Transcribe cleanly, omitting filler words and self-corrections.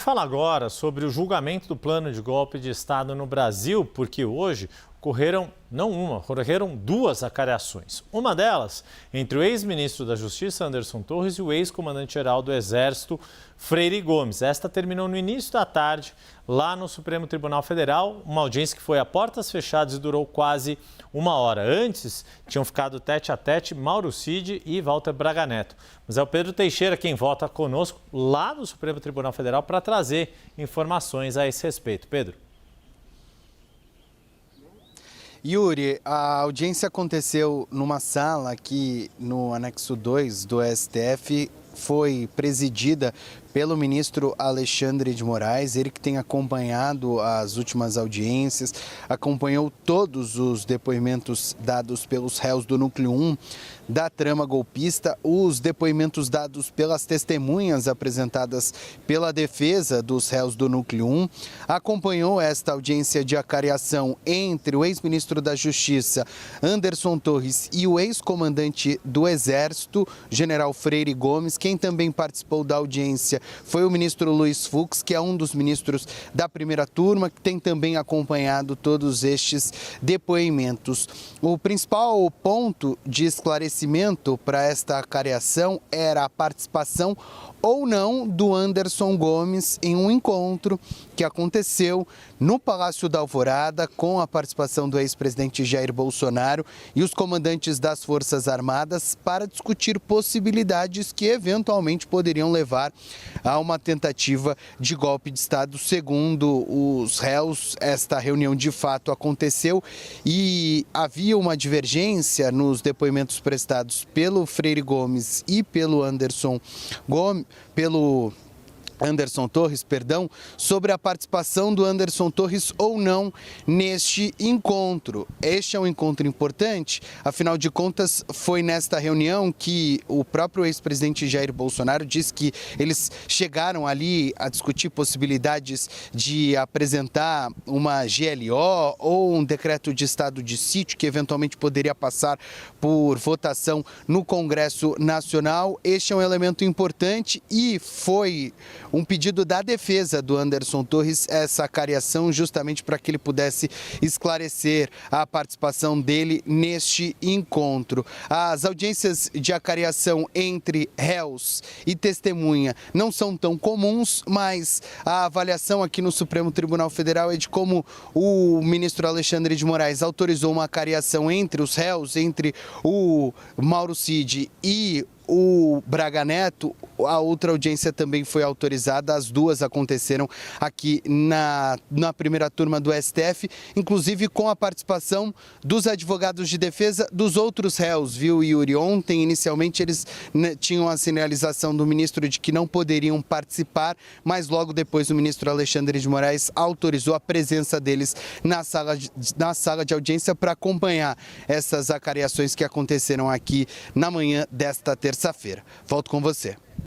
Fala agora sobre o julgamento do plano de golpe de Estado no Brasil, porque hoje ocorreram duas acariações. Uma delas entre o ex-ministro da Justiça, Anderson Torres, e o ex-comandante-geral do Exército, Freire Gomes. Esta terminou no início da tarde, lá no Supremo Tribunal Federal, uma audiência que foi a portas fechadas e durou quase uma hora. Antes, tinham ficado tete a tete Mauro Cid e Walter Braga Neto. Mas é o Pedro Teixeira quem volta conosco lá no Supremo Tribunal Federal para trazer informações a esse respeito. Pedro. Yuri, a audiência aconteceu numa sala aqui no anexo 2 do STF, foi presidida pelo ministro Alexandre de Moraes, ele que tem acompanhado as últimas audiências, acompanhou todos os depoimentos dados pelos réus do Núcleo 1 da trama golpista, os depoimentos dados pelas testemunhas apresentadas pela defesa dos réus do Núcleo 1, acompanhou esta audiência de acariação entre o ex-ministro da Justiça, Anderson Torres, e o ex-comandante do Exército, general Freire Gomes. Quem também participou da audiência foi o ministro Luiz Fux, que é um dos ministros da primeira turma, que tem também acompanhado todos estes depoimentos. O principal ponto de esclarecimento para esta acariação era a participação ou não do Anderson Gomes em um encontro que aconteceu no Palácio da Alvorada com a participação do ex-presidente Jair Bolsonaro e os comandantes das Forças Armadas para discutir possibilidades que eventualmente poderiam levar a uma tentativa de golpe de Estado. Segundo os réus, esta reunião de fato aconteceu e havia uma divergência nos depoimentos prestados pelo Freire Gomes e pelo Anderson Torres, sobre a participação do Anderson Torres ou não neste encontro. Este é um encontro importante, afinal de contas, foi nesta reunião que o próprio ex-presidente Jair Bolsonaro disse que eles chegaram ali a discutir possibilidades de apresentar uma GLO ou um decreto de estado de sítio que eventualmente poderia passar por votação no Congresso Nacional. Este é um elemento importante e foi um pedido da defesa do Anderson Torres, essa acariação, justamente para que ele pudesse esclarecer a participação dele neste encontro. As audiências de acariação entre réus e testemunha não são tão comuns, mas a avaliação aqui no Supremo Tribunal Federal é de como o ministro Alexandre de Moraes autorizou uma acariação entre os réus, entre o Mauro Cid e o Braga Neto. A outra audiência também foi autorizada, as duas aconteceram aqui na primeira turma do STF, inclusive com a participação dos advogados de defesa dos outros réus, viu, Yuri? Ontem, inicialmente, eles tinham a sinalização do ministro de que não poderiam participar, mas logo depois o ministro Alexandre de Moraes autorizou a presença deles na sala de audiência para acompanhar essas acariações que aconteceram aqui na manhã desta terça-feira. Volto com você.